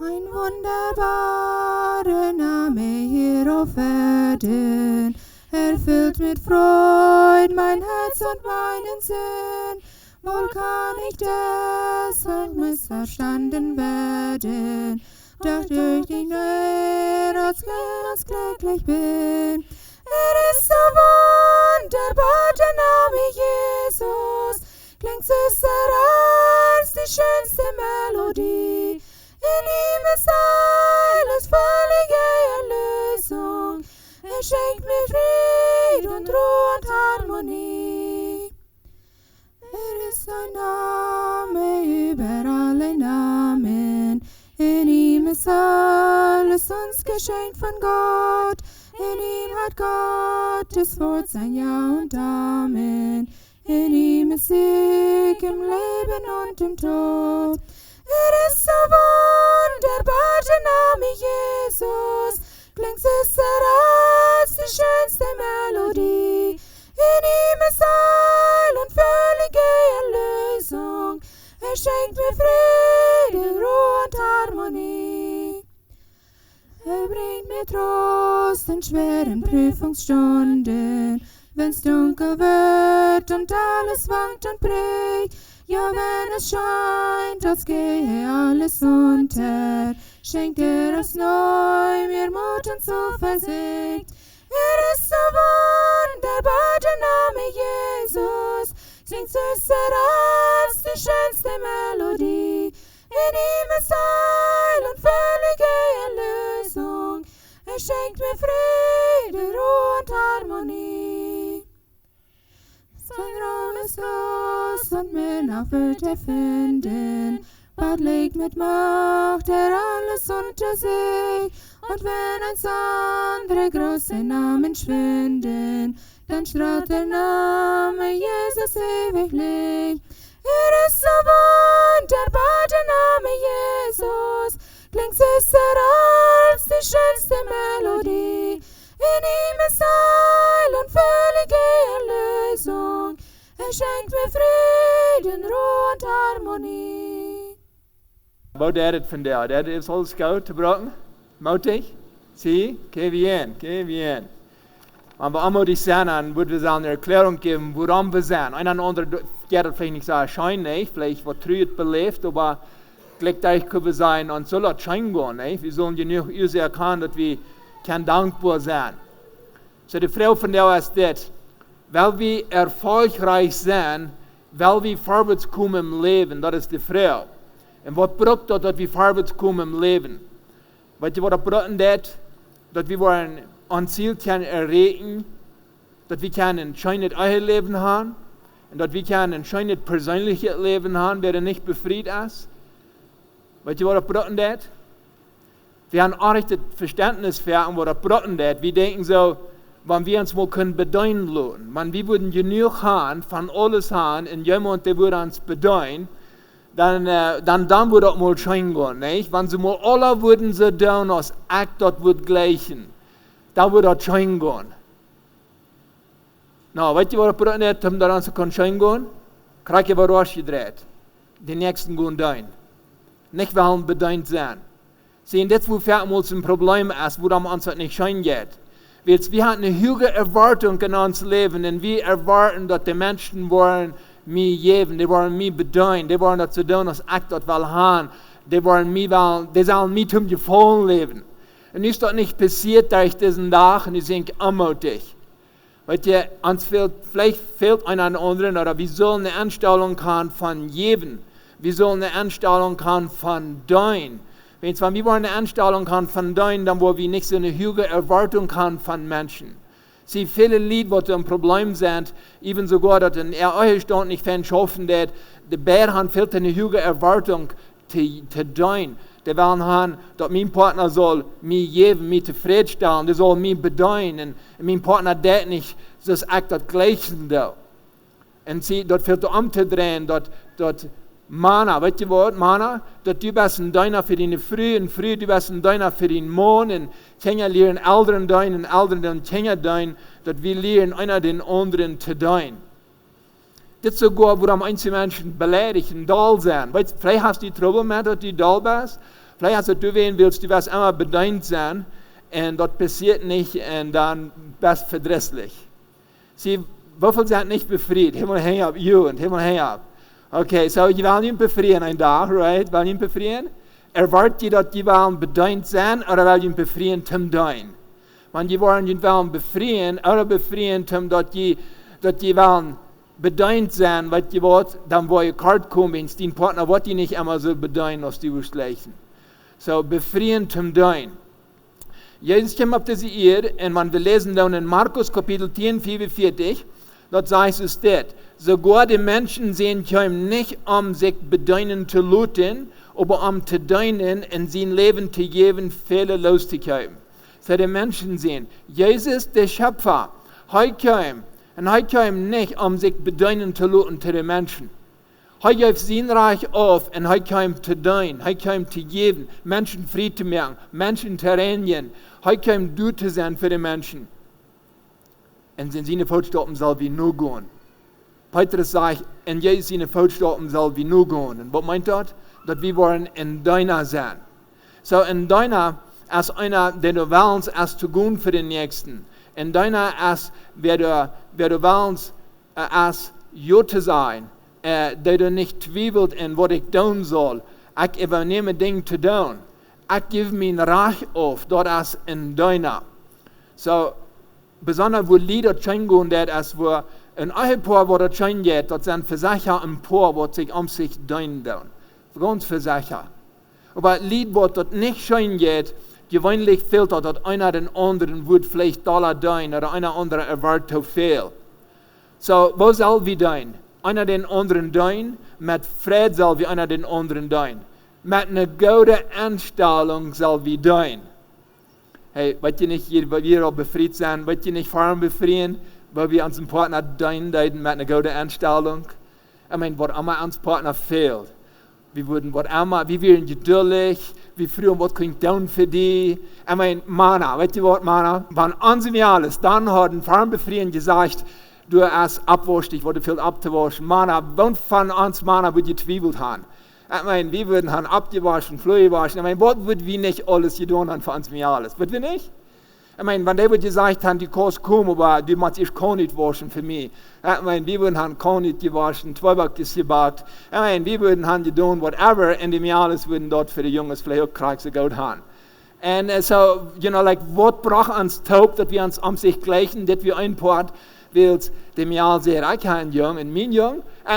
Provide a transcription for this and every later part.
Ein wunderbarer Name hier auf Erden, erfüllt mit Freud mein Herz und meinen Sinn. Wohl kann ich deshalb missverstanden werden, doch durch die Nähe ganz glücklich bin. Ist so wunderbar, der Name Jesus, klingt süßer als die schönste Melodie. In ihm ist alles völlige Erlösung, schenkt mir Frieden und Ruhe und Harmonie. Ist ein Name über alle Namen, in ihm ist alles uns geschenkt von Gott. In ihm hat Gottes Wort sein Ja und Amen. In ihm ist Sieg im Leben und im Tod. Ist so wunderbar, der Name Jesus, klingt süßer als die schönste Melodie. In ihm ist Heil und völlige Erlösung, schenkt mir Friede, Ruhe und Harmonie. Bringt mir Trost in schweren Prüfungsstunden, wenn's dunkel wird und alles wankt und bricht. Ja, wenn es scheint, als gehe alles unter, schenkt aufs Neu mir Mut und Zuversicht. Ist so wunderbar, der Name Jesus, klingt süßer als die schönste Melodie. In ihm ist Heil und völlige Erlösung, schenkt mir Friede, Ruhe und Harmonie. Sein Raum ist groß und Männer wird er finden, Gott legt mit Macht alles unter sich. Und wenn eins andere große Namen schwinden, dann strahlt der Name Jesus ewiglich. Ist so wunderbar, der Name Jesus, klingt süßer als die schönste Melodie. In ihm ist Heil und völlige Erlösung, schenkt mir Frieden, Ruhe und Harmonie. Wat is het vandaag? Dat is alles goed te brengen? Moedig? Zie? Qué bien, qué bien. Maar we allemaal die zijn aan, moeten we een Erklärung geben, waarom we zijn. Een en ander gaat het vielleicht nicht so erscheinen, vielleicht wat trüht beleefd, aber gleichzeitig können wir sein, und soll das schein gehen, nicht? Wir sollen ja nicht erkennen, dass wir kann dankbar sein. So die Frau von der ist das, weil wir erfolgreich sind, weil wir vorwärts kommen im Leben, das ist die Frau. Und was braucht das, dass wir vorwärts kommen im Leben? Weißt du, was das braucht, dass wir ein Ziel können erreichen, dass wir ein schönes Leben haben, und dass wir ein schönes persönliches Leben haben, wer nicht befriedigt ist. Weißt du, was das braucht? Wir haben auch nicht das Verständnis für, was das braucht. Wir denken so, wenn wir uns mal können bedeuten lassen, wenn wir würden genug haben, von alles haben, und jemand, der würde uns bedeuten, dann würde das mal schön gehen, nicht? Wenn sie mal alle würden so tun, als Akt dort wird gleichen, dann würde das schön gehen. Na, weißt du, was das braucht, um daran zu können schön gehen? Krieg ich was rausgedreht. Die Nächsten gehen rein. Nicht wollen bedient sein. Sehen, das, wo vielleicht ein Problem ist, wo das uns nicht schön geht. Wir haben eine hohe Erwartung in unser Leben, und wir erwarten, dass die Menschen wollen mir geben, die wollen mir bedient, die wollen das zu tun, als ich das will haben, die sollen mir zum Gefallen leben. Und ist das nicht passiert durch diesen Tag, und ich denke, anmutig. Weißt du, vielleicht fehlt einer anderen, oder wir sollen eine Einstellung haben von geben. Wir sollen eine Einstellung haben von dein. Wenn wir eine Einstellung haben von dein, dann wollen wir nicht so eine hohe Erwartung haben von Menschen. Sie viele Lieder, die ein Problem sind, eben sogar, dass in euch Stand nicht schaffen, dass die Bär haben viel eine hohe Erwartung zu dein. Die wollen haben, dass mein Partner soll mir geben, mich zufriedenstellen, der soll mich bedeuten. Und mein Partner das nicht, das ist das Gleiche da. Und sie, dort fehlt umzudrehen, dort Mana, weißt du was, Mana? Dass du bist ein Deiner für deine Früh, und Früh du bist ein Deiner für den Mond, und Kinder lernen Eltern dein, und Eltern den Kinder dein, dass wir lernen einer den anderen zu dein. Das ist sogar, wo am einzelnen Menschen beleidigt und dull sind. Weißt du, vielleicht hast du Trouble mit, dass du dull bist. Vielleicht als du wen willst, du wirst immer bedient sein und das passiert nicht und dann bist verdrisslich. Sie, wofür sind nicht befreit? Himmel hang up, you und Himmel hang up. Okay, so je will ihn befreien ein Tag, right? Will ihn befreien? Erwartet ihr, dass die wollen bedient sein oder will ihn befreien zum Dein? Wenn die wollen ihn befreien oder befreien, dass die wollen bedient sein, was die wollt, dann wo ihr kalt kommen, den Partner wird die nicht immer so bedient, als die gleichen. So, befreien zum Dein. Jesus kommt auf diese Erde und wenn wir lesen dann in Markus Kapitel 10, 44, dort sagt es das. Sogar die Menschen sehen können nicht, sich bedienen zu lassen, aber zu dienen und sein Leben zu geben, Fehler loszukriegen. So die Menschen sehen, Jesus, der Schöpfer, heute kam, und heute kam nicht, sich bedienen zu lassen zu den Menschen. Heute gab sein Reich auf und heute kam zu dienen, heute kam zu geben, Menschen frei zu machen, Menschen zu reinigen, heute kam du zu sein für die Menschen. Und in seine Fußstapfen soll wir nur gehen. Petrus sagt, in Jesus seine Fußstapfen soll wir nur gehen. Und was meint das? Dass wir wollen in deiner sein. So in deiner, als einer, der du willst, als zu gehen für den Nächsten. In deiner, als wer du willst, als Jote sein, der du nicht zweifelt in, was ich tun soll. Ich übernehme Dinge zu tun. Ich gebe mein Reich auf, dort als in deiner. So, besonders wo Lieder schein gehen, als wo ein Ehepaar, wo das schein geht, das sind für sich ein Paar, wo sich sich dienen tun. Ganz für sich. Aber ein Lied, wo das nicht schein geht, gewöhnlich fehlt dass einer den anderen wird vielleicht Dollar dienen oder einer andere erwartet zu viel. So, wo soll wir dienen? Einer den anderen dienen, mit Frieden soll wir einer den anderen dienen. Mit einer guten Einstellung soll wir dienen. Hey, wollt ihr nicht wir auch befreit sein? Wollt ihr nicht Frauen befreien, weil wir unseren Partner dienen mit einer guten Einstellung? Ich meine, was immer uns Partner fehlt. Wir wären geduldig, wir früher was können tun für die. Ich meine, Männer, weißt du was, Männer? Wenn uns im Jahr ist, dann hat ein Frauenbefreien gesagt, du hast abwaschst, ich wollte viel abzuwaschen. Männer, wann von uns Männer würde gezweifelt haben? Ich meine, wir würden haben abgewaschen, Flöhe waschen. Ich meine, was würden wir nicht alles getan haben für uns im Jahr? Würden wir nicht? Ich meine, wenn die gesagt haben, die kannst kommen, aber du machst, ich kann nicht waschen für mich. Ich meine, wir würden haben kann nicht gewaschen, Zweibackes gebaut. Ich meine, wir würden haben getan, whatever, in dem Jahr würden dort für die Jungs vielleicht auch Kreis gut haben. Und so, was braucht uns Taub, dass wir uns sich gleichen, dass wir ein Part willst, dem Jahr sehen, ich habe einen Jungen, und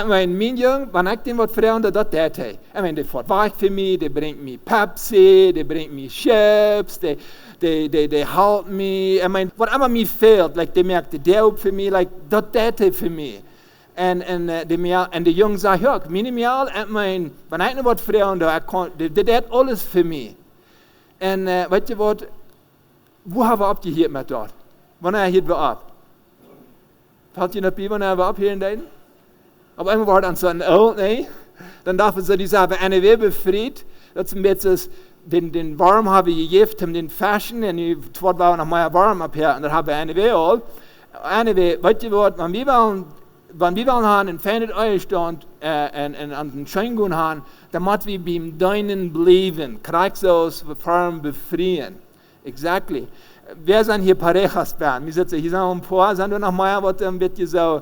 mein Jungen, wenn ich dem was verändere, das tät ich. Ich meine, der fährt weg für mich, der bringt mir Pepsi, der bringt mir Chips, der hält mich. Ich meine, was immer mir fehlt, der merkt, der für mich, das tät ich für mich. Und der Junge sagt, ja, minimal, ich meine, wenn ich noch was verändere, der tät alles für mich. Und weißt du was, wo haben wir abgehört mit dort? Wann erhielt wir ab? Fällt ihr noch bei, wann er ab hier in Deinen? Aber einmal war dann so ein nee. Dann darf es so die Sache, eine Webe befreit, dass wir jetzt den Warm habe ich gegeben, den Fashion, und ich war noch mal warm ab hier, und dann habe ich eine Webe all. Eine Webe, weißt du was, wenn wir wollen haben, in Feind Eustand, und an den Schein haben, dann müssen wir beim Deinen bleiben, Kriegsaus, Farm befreien. Exactly. Wer sind hier Parejas bei? Wir sitzen hier ein paar, sind wir noch mal, was ein bisschen so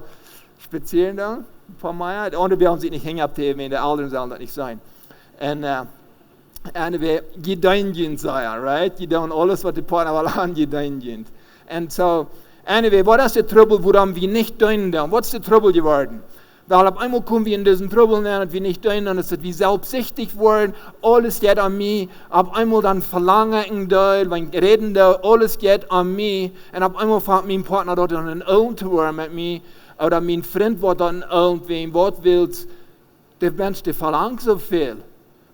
speziell da? Ein paar Meier. Die anderen werden sich nicht hängen abheben, der Eltern sollen das nicht sein. Und anyway, gedeihen sein, right? Die tun alles, was die Partner wollen, gedeihen. Und so, anyway, was ist der Trouble, woran wir nicht dienen? Was ist der Trouble geworden? Weil auf einmal kommen wir in diesen Trouble, und wir nicht dienen, und es ist wie selbstsüchtig worden, alles geht an mich, auf einmal dann verlangen da, wenn reden da, alles geht an mich, und auf einmal fängt mein Partner dort an ein Öl zu werden mit mir, oder mein Freund wird dann irgendwem, was willst, der Mensch, der verlangt so viel.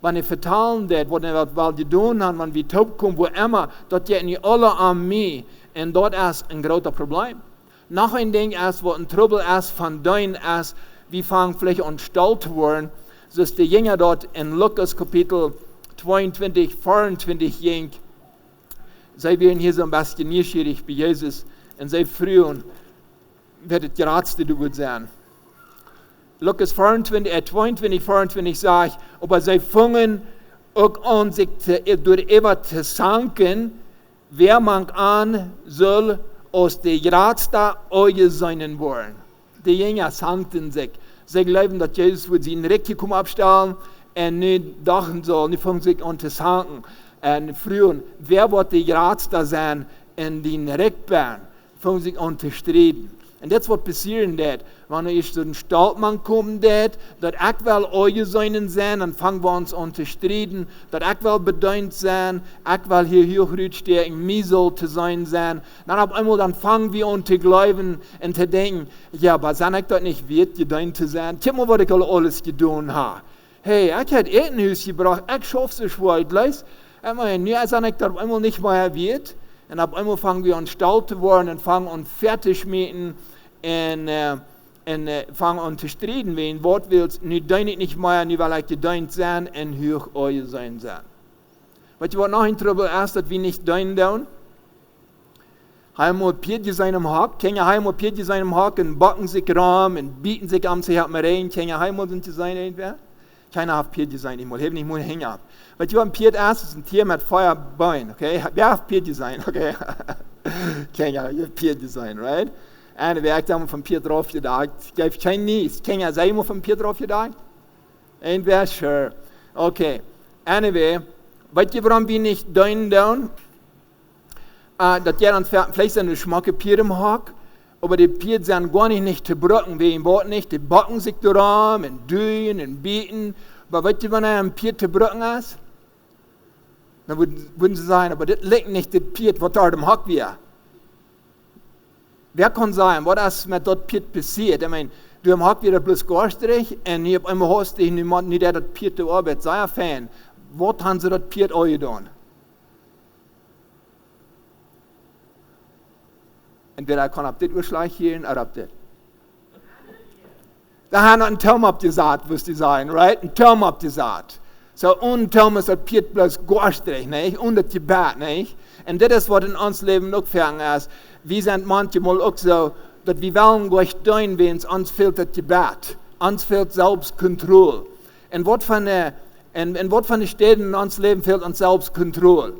Wenn er vertalen das, was die tun haben, wenn wir taub kommen, wo immer, das geht nicht alle an mich, und dort ist ein großes Problem. Noch ein Ding ist, was ein Trouble ist von dein ist, wir fangen vielleicht an stolz zu werden, so ist der Jünger dort in Lukas Kapitel 22, 24 ging, sie werden hier so ein bisschen neugierig bei Jesus, und sie frühen, wird es geratste du gut sein. Lukas 22, 24 sagt, aber sie fangen auch an sich durch etwas zu sanken, wer man an soll aus der Ratsta euer sein wollen. Die Jünger sankten sich. Sie glauben, dass Jesus wird sie in Rechte kommen abstellen und nicht dachten soll, nicht fangen sich an zu sanken. Und früher, wer wird die Ratsta sein in den Rechtbahn? Fangen sich an zu streiten. Und das wird passieren, wenn ich so ein Stoltmann kommt, dass ich will euer sein, dann fangen wir uns an zu streiten, dass ich will bedeutet sein, ich will hier hochstehen, mir soll zu sein. Dann auf einmal dann fangen wir an zu glauben und zu denken, ja, aber sag ich das nicht wert, gedient zu sein? Guck mal, was ich alles getan habe. Hey, ich habe Etenhus gebracht, ich schaffe es schweigleich. Ich meine, nu sag ich das auf einmal nicht mehr wert. Und auf einmal fangen wir an stolz zu werden und fangen an fertig schmieden und fangen an zu streiten, wenn Wort willst, nu dein ich nicht mehr, nu will ich gedient sein und hoch euer sein. Weißt du, was noch ein Trouble ist, dass wir nicht dein tun? Einmal Piet seinem Hack, keine einmal Piet seinem Hack und backen sich rum und bieten sich am sich ab mir rein, keine einmal sind zu sein irgendwer? Keiner hat Piet sein, ich habe nicht mal hängen ab. Weißt du, was ein Piet ist ein Tier mit Feuerbein, okay? Wer hat Piet sein, okay? Keiner, ihr Piet sein, right? Und wer hat von Piet drauf gedacht? Gib kein Nies. Keiner, sei immer von Piet drauf gedacht? Irgendwer, sure. Okay. Anyway, weißt du, warum wir nicht deinen down? Dass der dann vielleicht seine Schmacke Piet im Hack, aber die Piet sind gar nicht zu brücken, wie im Wort nicht. Die backen sich da rum und dühen und bieten. Aber weißt du, wenn ein Piet zu brücken ist? Dann würden sie sagen, aber das liegt nicht das Piet, was da im Hack wäre. Wer kann sagen, was ist mit dort Piet passiert? Ich meine, du im Hack wieder bloß Garstrich und ich habe immer hast dich niemand, nicht der das Piet der Arbeit, sei ein Fan. Was haben sie dort Piet euch getan? Entweder er kann ab das Urschlag gehen oder ab das. Da haben wir einen Turm abgesagt, wirst du sagen, right? Ein Turm abgesagt. So, ein Turm ist das Piet bloß Garstrich, nicht? Und das Gebet, nicht? Und das ist, was in uns Leben auch fangen ist. Wir sind manchmal auch so, dass wir wollen gleich tun, wenn es uns fehlt das Gebet. Uns fehlt Selbstkontrolle. Und was von den Städten in uns Leben fehlt uns Selbstkontrolle.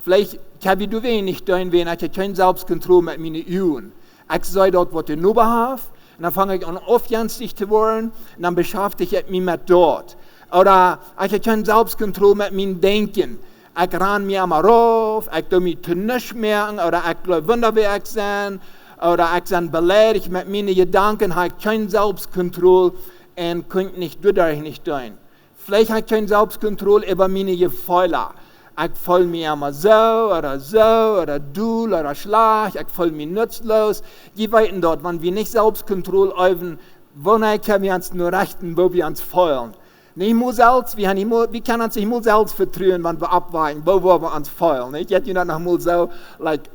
Vielleicht habe ich wenig tun, wenn ich keine Selbstkontrolle mit meinen Augen. Ich sage dort, was ich nur habe, und dann fange ich an, aufjänstig zu werden, und dann beschäftige ich mich mit dort. Oder ich habe keine Selbstkontrolle mit meinem Denken. Ich ran mir einmal rauf, ich tue mich zu nichts merken, oder ich glaube, wunderbar ich sein, oder ich bin beleidigt mit meinen Gedanken, habe ich keine Selbstkontrolle und kann nicht dadurch nicht tun. Vielleicht habe ich keine Selbstkontrolle über meine Gefühle. Ich fühle mich einmal so, oder dull, oder schlag, ich fühle mich nutzlos. Die weiten dort, wenn wir nicht Selbstkontrolle üben, wonach können wir uns nur richten, wo wir uns fühlen. Nicht nur selbst, wir können uns nicht nur selbst vertrauen, wenn wir abweichen, wo wir uns fühlen. Nicht? Jetzt noch mal so,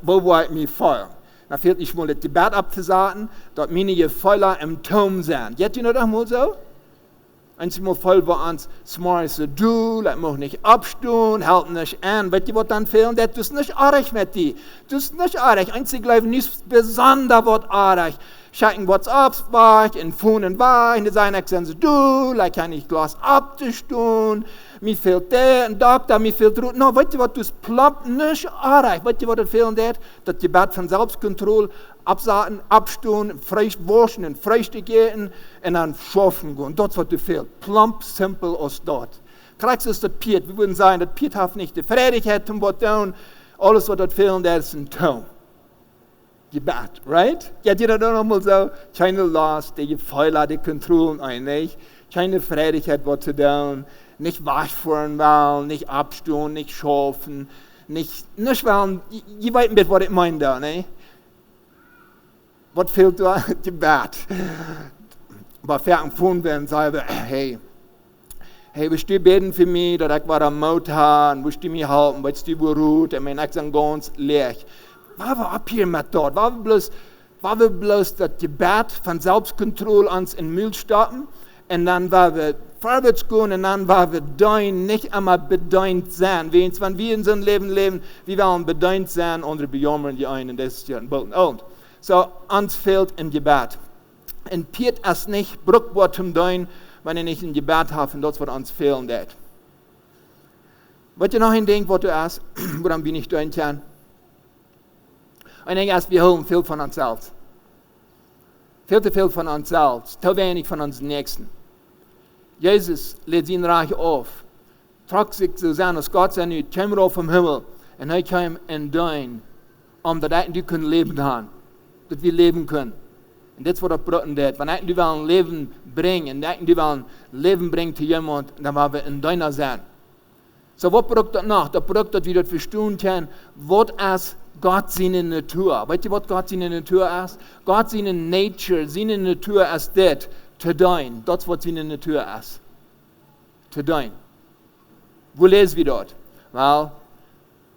wo wir mich fühlen. Da fehlt nicht mal das Gebet abzusagen, dass meine Gefühle im Turm sind. Jetzt noch mal so? Einmal voll wir uns smart so du, das muss nicht abstehen, halten nicht an. Weißt du, was dann fehlen? Das ist nicht arg mit dir. Das ist nicht arg. Einzig bleibt nicht besonders was arg. Schicken WhatsApps weg, in Phonen weg, in der Seine sagen sie, du, kann ich Glas abzustehen, mir fehlt der, ein Doktor, mir fehlt Ruhe. No, weißt du was, das ploppt nicht arg. Weißt du, was das fehlen wird? Das Gebet von Selbstkontrolle, absagen, abstehen, frisch waschen und frühstück gehen und dann schaffen gehen. Das, was dir fehlt. Plump, simpel aus dort. Kreuz ist das Piet. Wir würden sagen, das Piet hat nicht die Freudigkeit zum was tun. Alles, was das fehlen, das ist ein Ton. Gebet, right? Ja, die da noch mal so, keine Last, die Gefühle, die Kontrollen eigentlich, keine Freudigkeit, was zu tun, nicht waschen wollen, nicht abstehen, nicht schaffen, nicht wollen, ihr weißt nicht, was ich meine da, ne? Was fehlt da? Gebet. Aber fertig von werden, sagen wir, hey, willst du beten für mich, dass ich was am Mut habe, willst du mich helfen, willst du beruht, ich meine, ich bin ganz leer. War wir ab hier mit dort? War wir bloß das Gebet von Selbstkontrolle uns in Müll stoppen und dann war wir vorwärts gehen und dann war wir dein, nicht einmal bedeutet sein. Wenn wir in so einem Leben leben, wir wollen bedeutet sein, andere bejammern die einen, das ist ja ein Boten. Und so, uns fehlt ein Gebet. Und Piet ist nicht brauchbar zum Dein, wenn ich nicht ein Gebet habe und das, was uns fehlen wird. Wat je nog een denkt, wat du hast, waarom bin ich da intern? Ich denke erst, wir holen viel von uns selbst. Viel zu viel von uns selbst, zu wenig von uns Nächsten. Jesus lädt sein Reich auf, tragt sich zu sein, dass Gott sein Nüt, kam rauf vom Himmel, und er kam in dein, dass du können leben haben, dass wir leben können. Und das ist, was er brauchen wird. Wenn du ein Leben bringen, und du ein Leben bringen zu jemandem, dann werden wir in deiner sein. So, was braucht das noch? Das braucht, dass wir das verstehen können, was ist Gott seine Natur. Weißt du, was Gott seine Natur ist? Gott seine Nature, seine Natur ist das, zu dein. Das ist, was seine Natur ist. Zu dein. Wo lesen wir dort? Weil,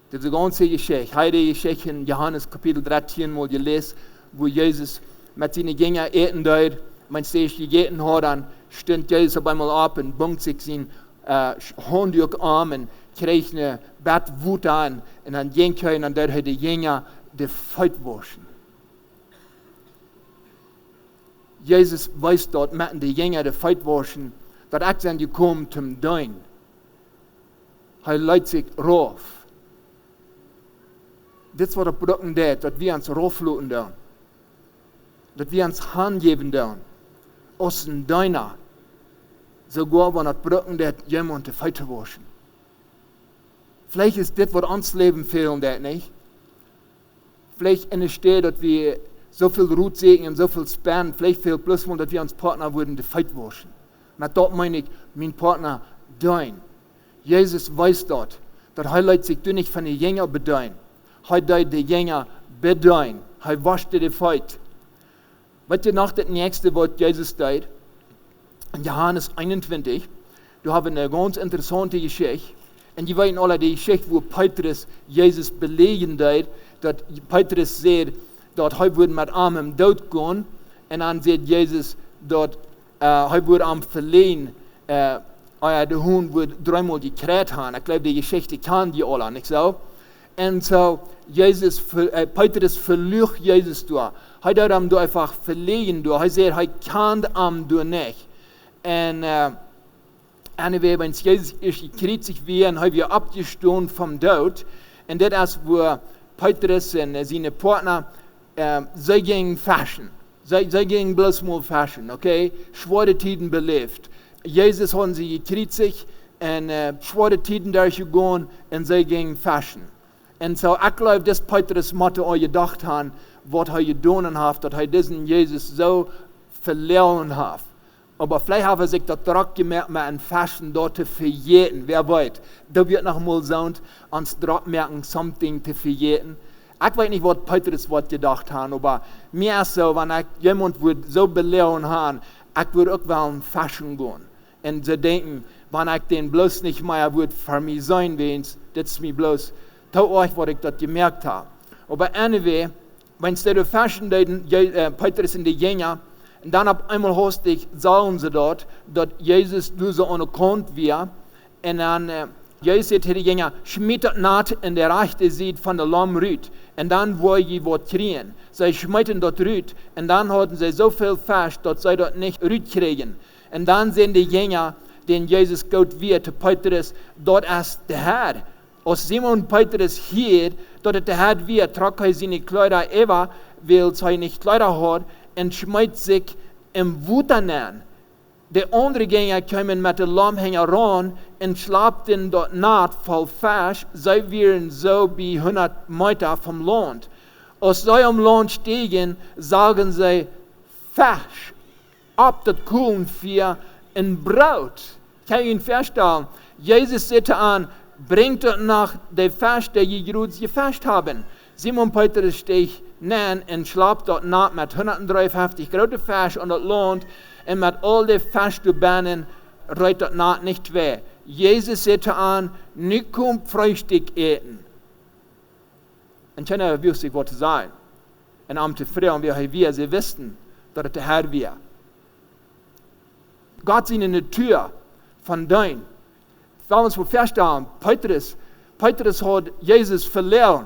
das ist eine ganze Geschichte. Heute die Geschichte in Johannes Kapitel 13 mal gelesen, wo Jesus mit seinen Jüngern eten dort. Wenn sie gegessen hat, dann stand Jesus auf einmal ab und bungt sich sein Handtuch an und kriegt eine Bettwut an. Und dann ging er und dort hat die Jünger die Füße waschen. Jesus weiß dort, mit die Jünger die Füße waschen, dass ich sind gekommen zum Dein. Er leitet sich rauf. Das ist, was er brauchen wird, dass wir uns raufluten dürfen. Dass wir uns Hand geben dürfen. Aus dem Deiner. Sogar wenn er brauchen wird, jemand die Füße waschen. Vielleicht ist das, was uns Leben fehlen wird, nicht? Vielleicht entsteht, dass wir so viel Ruhe sehen und so viel spenden. Vielleicht fehlt bloß mal, dass wir uns Partner würden, die Füße waschen. Mit dort meine ich, mein Partner, dein. Jesus weiß dort, dass er leitet sich nicht von den Jüngern bedein. Er leitet die Jünger bedein. Er wascht die Füße. Weißt du noch das nächste Wort Jesus tut? In Johannes 21, du hast eine ganz interessante Geschichte. Und die wissen alle die Geschichte, wo Petrus Jesus belegen tut, dass Petrus sagt, dass er würde mit ihm Tod gehen. Und dann sagt Jesus, dass er würde ihm verliehen, der Hund würde dreimal gekräht haben. Ich glaube, die Geschichte kann die alle, nicht so? Und so, Petrus verlügt Jesus durch. Er hat ihm einfach verlegen. Er sagt, er kann ihm nicht. Und anyway, wenn Jesus ist gekriegt werden, haben wir abgestoßen vom Tod. Und das ist, wo Petrus und seine Partner, sie gingen fashion. Sie gingen bloß mal fashion, okay? Schwere Tiden belebt. Jesus haben sie gekriegt und schwere Tiden durchgegangen und sie gingen fashion. Und so, ich glaube, dass Petrus Motto auch gedacht hat, was er getan hat, dass er diesen Jesus so verloren hat. Aber vielleicht haben sich das Druck gemerkt, mit einem Fashion dort zu verjäten. Wer weiß, da wird noch mal so ans Druck merken, something zu verjäten. Ich weiß nicht, was Petrus gedacht hat, aber mir ist so, wenn ich jemand so belehren habe, ich würde auch wel in Fashion gehen. Und sie denken, wenn ich den bloß nicht mehr für mich sein will, das ist mir bloß, da euch, was ich das gemerkt habe. Aber anyway, wenn sie die Fashion daten, Petrus und die Jünger, und dann auf einmal hostig sagen sie dort, dass Jesus nur so anerkannt wird. Und dann, Jesus sagt die Jünger, schmeitet naht in der rechte Seite von der Lammrüt. Und dann wollen sie was kriegen. Sie schmeiten dort Rüt. Und dann hatten sie so viel Fisch, dass sie dort nicht Rüt kriegen. Und dann sehen die Jünger, den Jesus Gott wird, Petrus, dort ist der Herr. Als Simon Petrus hier, dort der Herr wird, tragt er seine Kleider über, weil er nicht Kleider hat, und schmeißt sich im Wutter an. Die anderen Gänger kommen mit dem Lammhänger ran und schlafen dort naht voll Fisch. Sie wären so wie 100 Meter vom Land. Als sie am Land stehen, sagen sie, Fisch, ab das Kuhlenvieh in Brot. Kann ich Ihnen feststellen, Jesus sagte an, bringt dort nach den Fisch, die ihr gerade gefasst haben. Simon Petrus steht nein und schlaft dort naht mit 153 große Fisch und das Land und mit all den Fischdubanen reiht dort naht nicht weh. Jesus sagte an, nicht kommt Frühstück eten. Und keiner wusste, was zu sagen. Und am zu fragen, wie sie wussten, dass es der Herr war. Gott seine Natur von dein. Wir uns feststellen, Petrus hat Jesus verloren.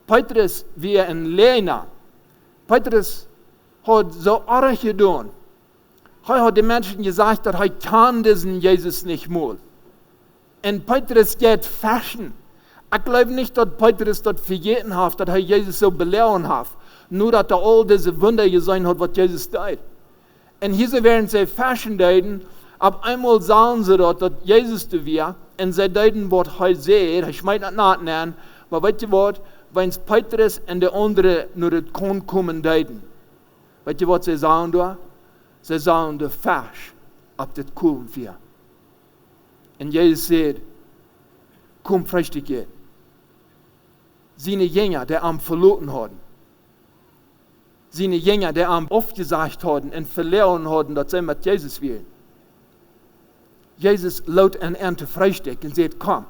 Petrus war ein Lehner. Petrus hat so arg getan. Er hat den Menschen gesagt, dass er kann diesen Jesus nicht mal. Und Petrus geht fashion. Ich glaube nicht, dass Petrus das vergessen hat, dass er Jesus so belehren hat. Nur, dass er all diese Wunder gesehen hat, was Jesus tut. Und hier werden sie fashion deuten, ab einmal sagen sie dort, dass Jesus da wäre, und sie deuten, was er sieht, er schmeißt nicht nachnehmen, aber weißt du was, wenn es Petrus und der andere nur das Korn kommen deuten, weißt du, was sie sagen da? Sie sagen da falsch, ab das Korn wäre. Und Jesus sagt, komm, frühstück geht. Seine Jünger, die am verloren haben. Seine Jünger, die am aufgesagt haben und verloren haben, dass sie mit Jesus wählen. Jesus lädt ein Ernte Frühstück und sagt, komm,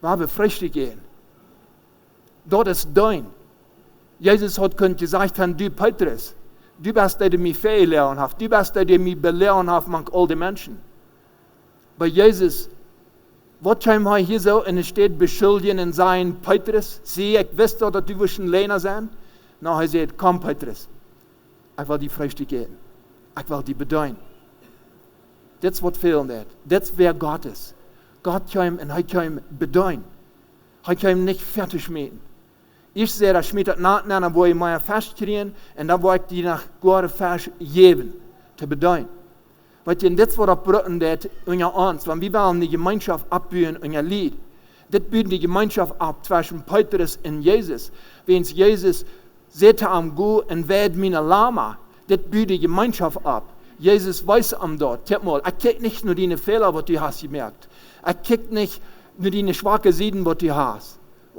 wir Frühstück gehen. Dort ist dein. Jesus hat gesagt, du Petrus, du bist der, der mich verlehren hat, du bist der, der mich belehren hat, manch all die Menschen. Bei Jesus, was haben wir hier so in der Stadt beschuldigen und sagen, Petrus, sieh, ich wusste, dass du schon Lehner sein. Na, er sagt, komm Petrus, ich will die Frühstück gehen. Ich will die bedeuten. Das ist was fehlen wird. Das ist wer Gott ist. Gott kann und er kann bedeuten. Er kann nicht fertig schmieden. Ich sehe, er schmiedet nachher, wo ich meine festkriegen und dann wo ich die nach Gott fest geben, zu bedeuten. Weil das ist, was er brüten wird, unser uns, wenn wir wollen die Gemeinschaft abbauen, unser Lied. Das büht die Gemeinschaft ab zwischen Petrus und Jesus. Wenn Jesus sagt am Gut und wird meine Lama, das büht die Gemeinschaft ab. Jesus weiß am dort, guck mal, kickt nicht nur deine Fehler, was du hast gemerkt. Kickt nicht nur deine schwachen Seiten, was du hast.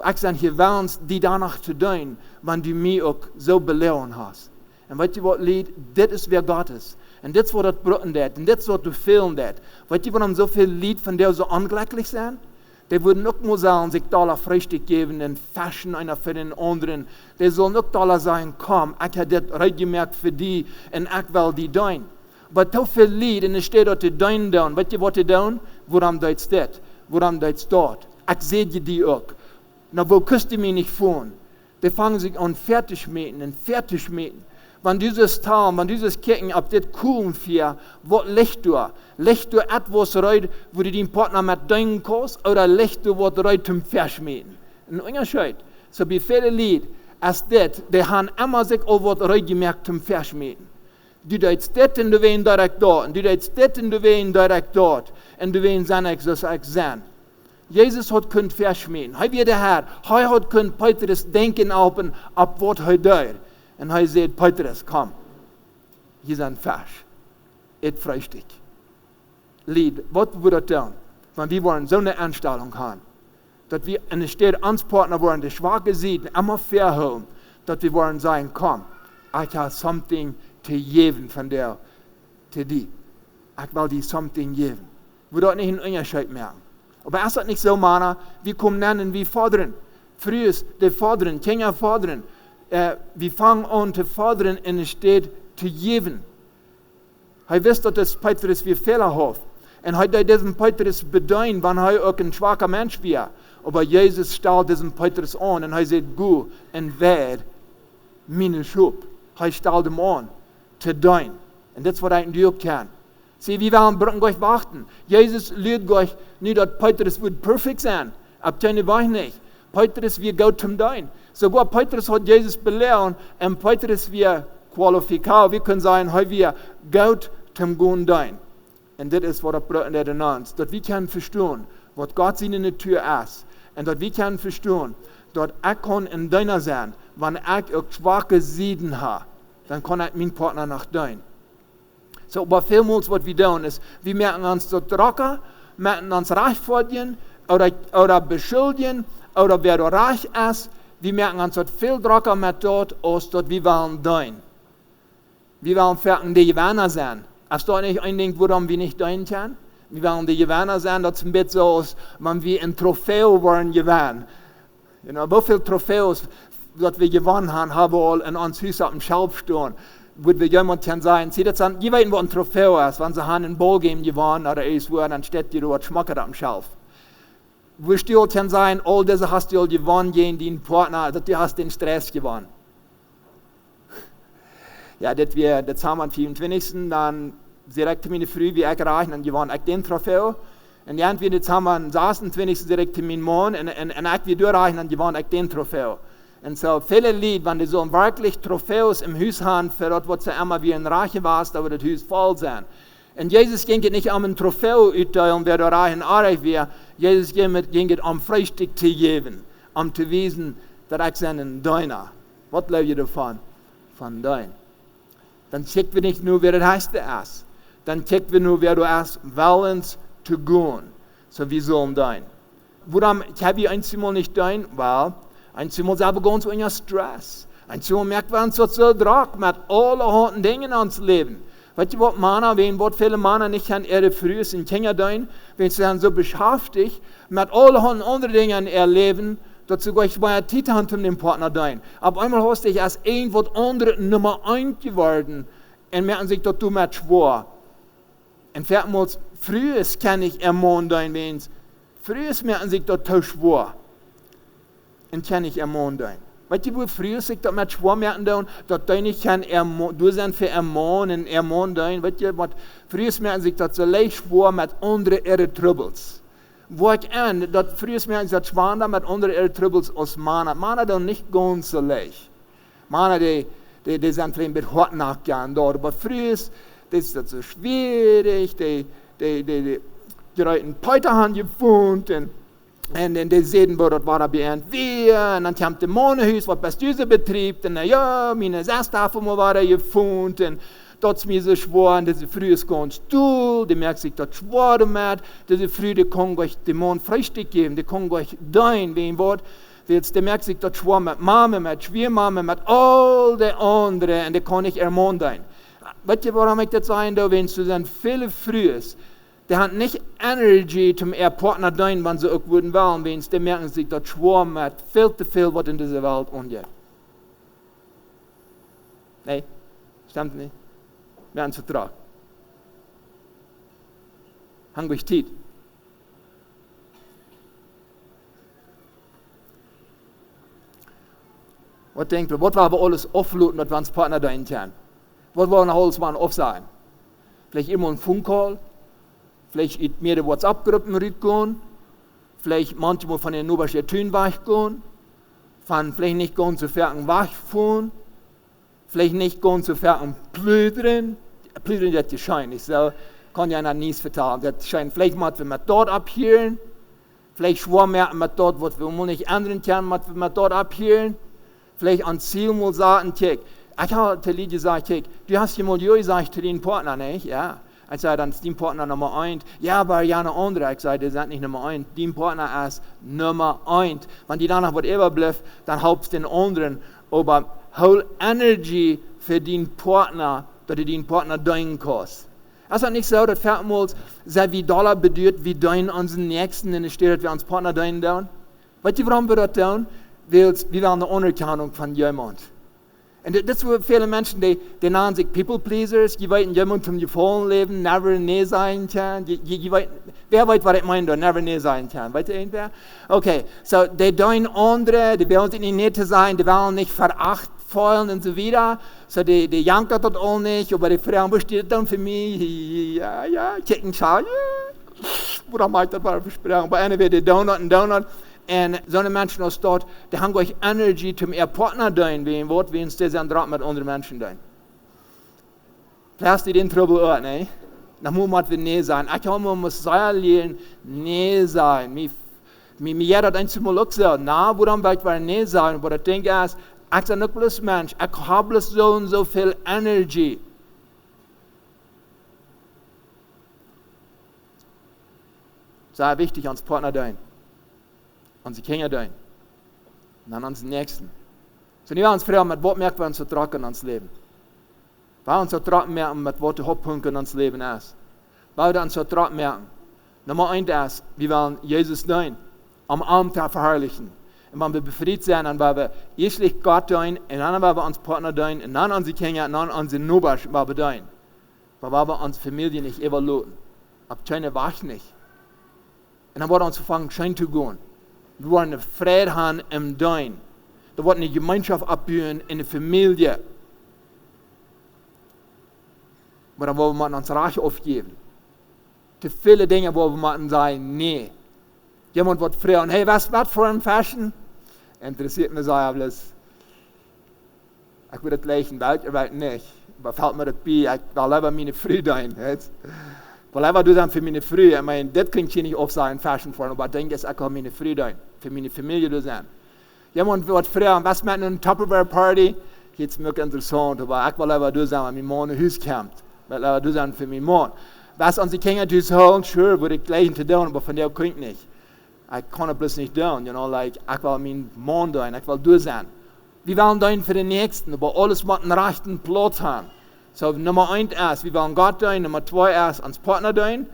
Ich sage, hier werden die danach zu tun, wenn du mich auch so belehren hast. Und weißt du was, Lied, das ist wer Gott ist. Und das ist, was das brüten wird. Und das ist, was du fehlen wird. Weißt du, warum so viele Lied von der so unglücklich sind? Die würden auch nur sagen, sich da Frühstück geben und fashion einer für den anderen. Die sollen auch da sagen, komm, ich habe das recht gemerkt für die und ich will die tun. Aber so viel Lied, und es steht dort, die tun. Weißt du, was die tun? Woran das das? Woran das dort? Ich sehe die auch. Na, wo küsst du mich nicht vor? Die fangen sich an fertig und fertig schmieden. Wenn dieses Tal, wenn dieses Kicken ab das Kuhn fiel, was lächst du? Lächst du etwas rein, wo du den Partner mit deinen kannst, oder lächst du was rein zum Verschmieden? Ein Unterschied. So wie viele Lied, als das, die haben immer sich auch was rein gemerkt zum Verschmieden. Du deitst das und du wehen direkt dort, und du deitst das und du wehen direkt dort, und du wehen sein, ich sein. Jesus hat können verschmieden. Er wird der Herr. Er hat können Petrus denken auf was er tut. Und er sagt, Petrus, komm, hier sind falsch. Et Frühstück. Lied, was würde das tun, wenn wir wollen so eine Einstellung haben, dass wir in der Stadt Anspartner wollen, die schwache Seiten immer verholen, dass wir wollen sagen, komm, ich habe something zu geben von der, zu dir. Ich will dir something geben. Wir dort nicht einen Unterschied merken. Aber es ist nicht so, Mana, wir kommen nennen wie fordern. Früher ist der fordern, Kinder fordern. Wir fangen an zu fordern in der Stadt zu geben. Er wusste, dass Petrus wir Fehler hat. Und er hat diesen Petrus bedeuten, wenn er auch ein schwacher Mensch wäre. Aber Jesus stellt diesen Petrus an und er sagt, gut, und wer meine Schub. Er stellt ihm an, zu deuten. Und das ist, was er in auch kann. Sie, wir werden euch warten. Jesus lehrt euch nicht, dass Petrus wird perfekt sein. Ab keine Weise nicht. Petrus wird gut zum Dein. Sogar Petrus hat Jesus belehrt und Petrus wird qualifiziert. Wir können sagen, er wird gut zum Gehen Dein. Und das ist, was er braucht in uns. Dass wir können verstehen, was Gott in der Tür ist. Und dass wir können verstehen, dass ich kann in deiner sein, wenn ich auch schwache Seiten habe, dann kann ich meinen Partner nach Dein. So, aber vielmals, was wir tun, ist, wir merken uns dort trocken, merken uns rechtfertigen oder beschuldigen, oder wer reich ist, wir merken uns dort viel trocken mit dort, als dort wir wollen tun. Wir wollen fertig die Gewinner sein. Als dort nicht ein Ding, worum wir nicht tun können, wir wollen die Gewinner sein, das ist ein bisschen so, als wenn wir ein Trophäe wollen gewinnen. You know, wie viele Trophäes, die wir gewonnen haben, haben wir all in uns Haus auf dem Schaub stehen. Würde wir jemand kann sagen, sie das an, je wissen, wo ein Trophäe ist, wenn sie einen Ballgame gewonnen oder irgendwo, dann steht die dort Schmacker am Schauf. Wo du kann sagen, all diese hast du gewonnen, gegen den Partner, dass du hast den Stress gewonnen. Ja, das haben wir am 24. Dann direkt meine Früh, wie ich erreichen, dann gewonnen ich den Trophäe. Und irgendwie jetzt haben wir am 26. direkt in meinen Mann und ich wieder durchreichen und gewonnen ich den Trophäe. Und so viele Leute, wenn die so wirklich Trophäes im Haus haben, für das, was sie immer wie ein Reiche warst, da wird das Haus voll sein. Und Jesus ging es nicht um ein Trophäe auszuteilen, wer da reich und arg wäre. Jesus ging es um Frühstück zu geben, um zu wissen, dass ich ein Deiner. Was glaubt ihr davon? Von dein. Dann checken wir nicht nur, wer das heißt, der ist. Dann checken wir nur, wer du ist, willens zu gehen. So wie so dein. Warum habe ich einmal nicht dein? Weil, einmal selber gehen zu einem Stress. Einmal merkt man uns so Druck mit allen harten Dingen ans Leben. Weißt du, was Männer, was viele Männer nicht an ihre frühes in Kinder tun, wenn sie dann so beschäftigt mit allen harten anderen Dingen in ihr Leben, dass sie gleich bei der Zeit haben, um den Partner tun. Auf einmal hast du dich als irgendwas anderes Nummer 1 geworden und merken sich, dass du mit schwor. Und viertens, frühes kann ich ermahnen, wenn es frühes merken sich, dass du schwor. Und kann ich ermahnen. Weißt du, wo früher sich das mit schwor merken, dass du nicht kann du sind für ermahnen, weißt du, was früher merken sich, dass sie leicht schwor mit anderen ihre Troubles. Wo ich an, dass früher merken sich, dass schwanger mit anderen ihre Troubles als Männer. Männer dann nicht ganz so leicht. Männer, die sind vielleicht mit hart nachgegangen dort, aber früher das ist das so schwierig, die Leute Peter haben gefunden, und die sehen, wo das war da bei wir, und dann kam der Monahus, was bist du so betrieb, und ja, meine Sesstafel war da gefunden, dort ist mir so schwer, und diese früh ist ganz Stuhl, die merkt sich dort schwer damit, diese früh, die kann euch dem Mond Frühstück geben, die kann euch dein, wen Wort, die merkt sich dort schwer mit Mama, mit Schwiermama, mit all den anderen, und die kann ich ermahnen. Weißt du, warum ich das sagen, wenn du dann viele frühes, die haben nicht Energy, um ihr Partner zu tun, wenn sie auch würden wollen, wenn sie merken sich, dass schwer mit viel zu viel, was in dieser Welt umgeht. Nee, stimmt nicht. Wir haben einen Vertrag. Haben wir Zeit. Was denkt ihr, was war aber alles aufluten, dass wir uns Partner da intern? Was war noch alles mal aufsagen? Vielleicht immer ein Funkcall? Vielleicht in mehrere WhatsApp-Gruppen rübergehen, vielleicht manchmal von den obersten Tönen weggehen, vielleicht nicht ganz so fertig wegfahren, vielleicht nicht ganz so fertig plüdern. Plüdern, das ist scheint, so kann ja einer nichts vertrauen. Das scheint, vielleicht mal wir dort abhielen, vielleicht schwer merken wir dort, was wir mal nicht ändern können, was wir dort abhielen, vielleicht an Ziel mal sagen, ich habe zu Lied gesagt, du hast ja mal gesagt zu den Partner, nicht? Ja. Ich sage, dann ist dein Partner Nummer 1. Ja, aber ja eine andere. Ich sage, die sind nicht Nummer 1. Dein Partner ist Nummer 1. Wenn die danach whatever bleibt, dann helpst den anderen. Aber hol Energy für den Partner, dass du den Partner deinen kannst. Es ist nicht so, dass Fertmals sehr wie Dollar bedeutet, wie dein unseren Nächsten, in der steht, dass wir uns Partner deinen tun. Weißt du, warum wir das tun? Weil wir eine Anerkennung von jemand. Und das sind viele Menschen, die nennen sich People Pleasers, die wollen jemand zum Gefallen leben, never nee sein kann. Wer weiß, was ich meine, never nee sein kann? Weiß irgendwer? Okay, so die tun andere, die wollen nicht nett sein, die wollen nicht verachtvollen und so weiter. So die janken das auch nicht, aber die fragen, was steht dann für mich? Ja, checken, schau, ja. Woran mache ich das mal versprechen? Bei einer wird die Donut. Und so eine Menschen aus dort, die haben euch Energie, um ihr Partner zu tun, wenn sie sind dran mit anderen Menschen tun. Vielleicht den Trouble auch, ne? Dann muss wir nee sein. Ich kann mir sehr lernen, nee sein. Mir jeder hat einmal auch gesagt, na, woran will ich nee sein? Aber ich denke erst, ich bin nicht bloß Mensch, ich habe bloß so und so viel Energie. Sehr wichtig, ans Partner zu tun. Unsere Kinder tun. Und dann unseren Nächsten. So, wir werden uns fragen, mit was merken wir uns so trocken ans Leben? Wir uns so trocken merken, mit was die Hauptpunkte ans Leben ist. Wir uns so trocken merken. Nummer 1 ist, wir wollen Jesus tun. Am Abend verherrlichen. Und wenn wir befreit sind, dann werden wir erstlich Gott tun, und dann werden wir uns Partner tun, und dann unsere Kinder, und dann unsere Nachbarn werden wir tun. Weil wir unsere Familie nicht evaluieren. Ab keine Wach nicht. Und dann werden wir uns verfangen, schön zu gehen. Wir wollen eine Freude haben im Dein. Wir wollen eine Gemeinschaft abbauen in der Familie. Aber dann wollen wir uns Reich aufgeben. Te viele Dinge, wo wir machen, sagen, nee. Jemand wird fragen, hey, was für ein Fashion? Interessiert mich so alles. Ich will das gleichen, weltweit nicht. Aber fällt mir das bei, ich will lieber meine Früh sein. Weil lieber du dann für meine Früh, ich meine, das klingt hier nicht oft sein, Fashion für, aber ich denke, ich will meine Früh sein, für meine Familie du sein. Jemand wird fragen, was mit einer Tupperware-Party? Jetzt mir interessant, aber ich will lieber du sein, wenn mein Mann in Haus kommt. Ich will lieber du sein für meinen Mann. Was unsere Kinder zu holen, sure, würde ich gleich tun, aber von der kann ich nicht. Ich kann es bloß nicht tun, ich will meinen Mann tun, ich will du sein. Wir wollen tun für den Nächsten, aber alles mit dem rechten Platz haben. So, Nummer 1 ist, wir wollen Gott tun, Nummer 2 ist, uns Partner tun.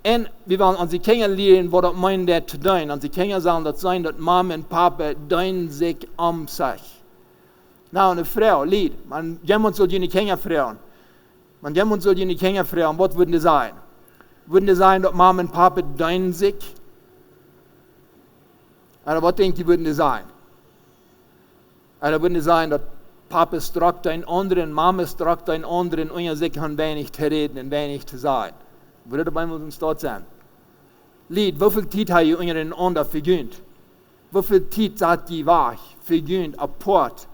Und wir wollen unsere Kinder lernen, was das meint, das zu tun. Unsere Kinder sollen das sein, dass Mama und Papa tun sich um sich. Na, eine Frau, Lied, jemand soll die Kinder fragen. Wenn jemand soll die Kinder fragen, was würden die sein? Würden die sein, dass Mama und Papa tun sich? Oder was denkt ihr, würden die sein? Oder würden die sein, dass Papa strukt einen anderen, Mama strukt einen anderen, und sich haben wenig zu reden und wenig zu sagen? Würde dabei mit uns dort sein? Lied, wie viel Zeit habt ihr untereinander vergönnt? Wie viel Zeit seid ihr wach, vergönnt, apart,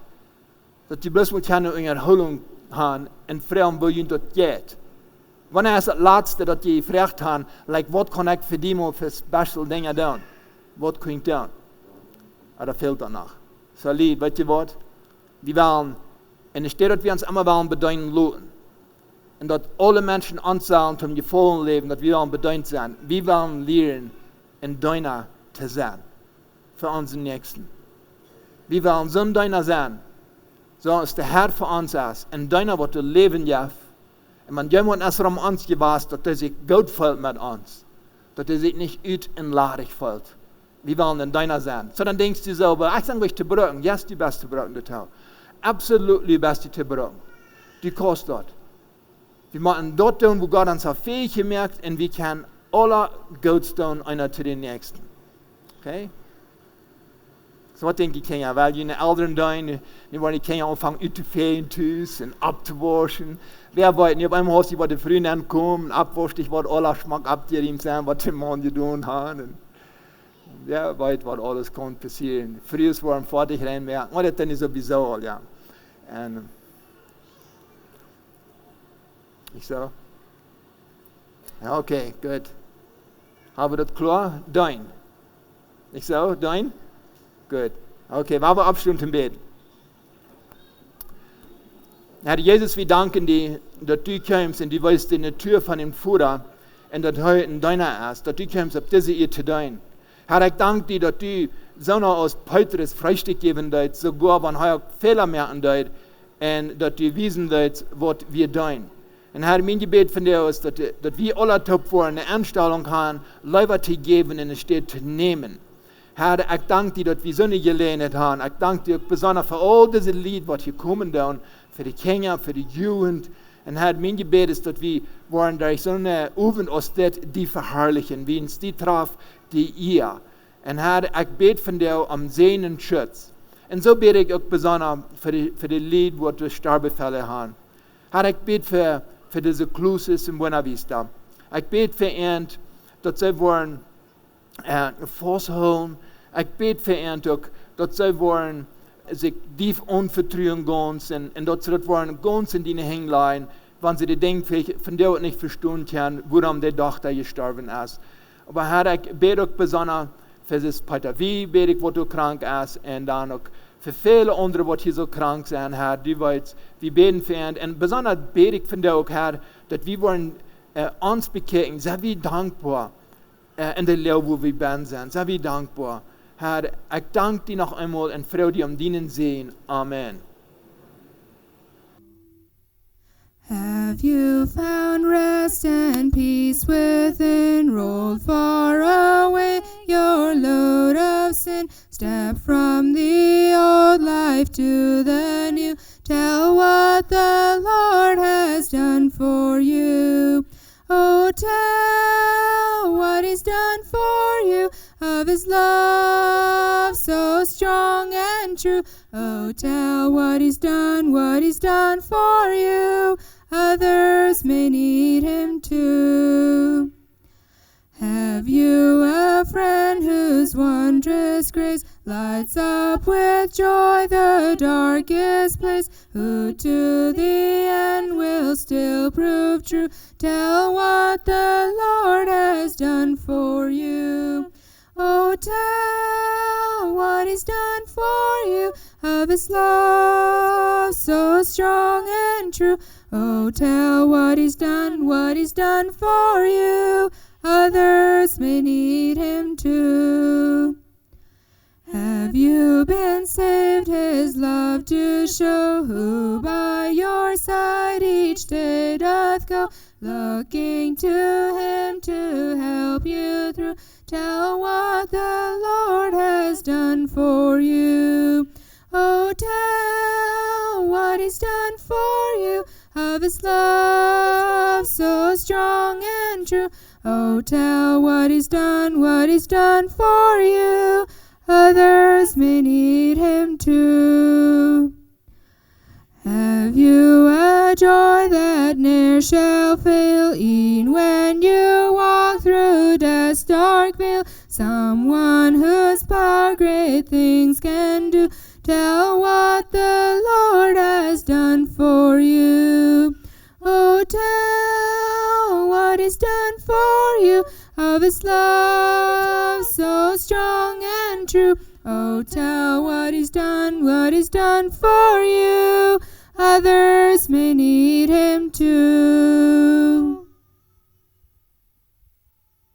dass ihr bloß mal keine Erholung haben und fragen, wo ihr dort geht? Wann ist das Letzte, dass ihr gefragt habt, was kann ich für die mal für special Dinge tun? Was kann ich tun? Oder fehlt das noch? So, Lied, weißt ihr was? Wir wollen, und es steht, dass wir uns immer wollen bedeuten lassen. Und dass alle Menschen anzahlen zum gefallen Leben, dass wir wollen bedeuten sein. Wir wollen lernen, in deiner zu sein. Für unseren Nächsten. Wir wollen so in deiner sein. So ist der Herr für uns ist. In deiner wird du leben darf. Und wenn jemand es um uns gewasst, dass er sich gut fühlt mit uns. Dass er sich nicht ut und ladig fühlt. Wir wollen in deiner sein. So dann denkst du selber, ich sage euch zu brücken. Ja, die beste brücken, der Tag. Absolut die beste zu brücken. Die kostet dort. Wir machen dort tun, wo Gott uns auf fähig gemerkt, und wir können alle gut tun, einer zu den Nächsten. Okay? So was denke ich, Kinder, weil die Eltern tun, die wollen die Kinder anfangen, aufzufegen und abzuwaschen. Wer weiß, nicht auf einmal hast du, was die Freunde ankommen, abwascht, ich wollte alle Geschmack abgeben sein, was die Mann getan haben. Wer weiß, was alles kann passieren. Früher waren fertig reinmerken, aber das dann ist sowieso, ja. Und ich so. Ja, okay, gut. Haben wir das klar? Dein. Ich so, dein? Gut. Okay, wollen wir abstimmen im Bett? Herr Jesus, wir danken dir, dass du kommst und du weißt die Tür von dem Vater und dass heute in deiner ist, dass du kommst, auf diese Erde zu dein. Herr, ich danke dir, dass du so noch aus Petrus Freistieg geben willst, sogar wenn er Fehler merken willst, und dass du wissen willst, was wir dein. Und Herr, mein Gebet von dir ist, dass wir alle top vor eine Anstellung haben, Leute zu geben und es steht zu nehmen. Herr, ich danke dir, dass wir so eine Gelegenheit haben. Ich danke dir besonders für all diese Lied, was hier kommen da, für die Kinder, für die Jugend. Und Herr, mein Gebet ist, dass wir wollen durch so eine Abend aus die verherrlichen, wie uns die traf, die ihr. Und Herr, ich bete von dir um Sehen und Schutz. Und so bete ich auch besonders für die Lied, wo wir Sterbefälle haben. Herr, ich bete für diese Kluses in Buena Vista. Ich bete für ihn, dass sie wollen festhalten. Ich bete für ihn, dass sie wollen sich tief unvertrauen ganz und dass sie das wollen ganz in die Hängen, wenn sie die Dinge von dir nicht verstehen können, warum der Tochter gestorben ist. Aber Herr, ich bete auch besonders für das Peter wie, bete ich, wo du krank ist, und dann auch für viele andere, die hier so krank sind, Herr, die weißt, wir beten für ihn. Und besonders bete ich von dir auch, Herr, dass wir wollen uns bekehren, sehr wie dankbar in der Lehre, wo wir sind, sehr wie dankbar. Herr, ich danke dir noch einmal und freue dich Deenen sehen. Amen. Have you found rest and peace within? Rolled far away your load of sin. Step from the old life to the new. Tell what the Lord has done for you. Oh, tell what He's done for you, of His love so strong and true. Oh, tell what He's done for you. Others may need Him too. Have you a friend whose wondrous grace lights up with joy the darkest place, who to the end will still prove true? Tell what the Lord has done for you. Oh, tell what He's done for you, of His love so strong and true. Oh, tell what He's done for you. Others may need Him too. Have you been saved, His love to show, who by your side each day doth go, looking to Him to help you through? Tell what the Lord has done for you. Oh, tell what He's done for you, of His love so strong and true. Oh, tell what He's done for you. Others may need Him too. Have you a joy that ne'er shall fail, e'en when you walk through death's dark vale? Someone whose power great things can do. Tell what the Lord has done for you. Oh, tell what He's done for you, of His love so strong and true. Oh, tell what He's done for you. Others may need Him too.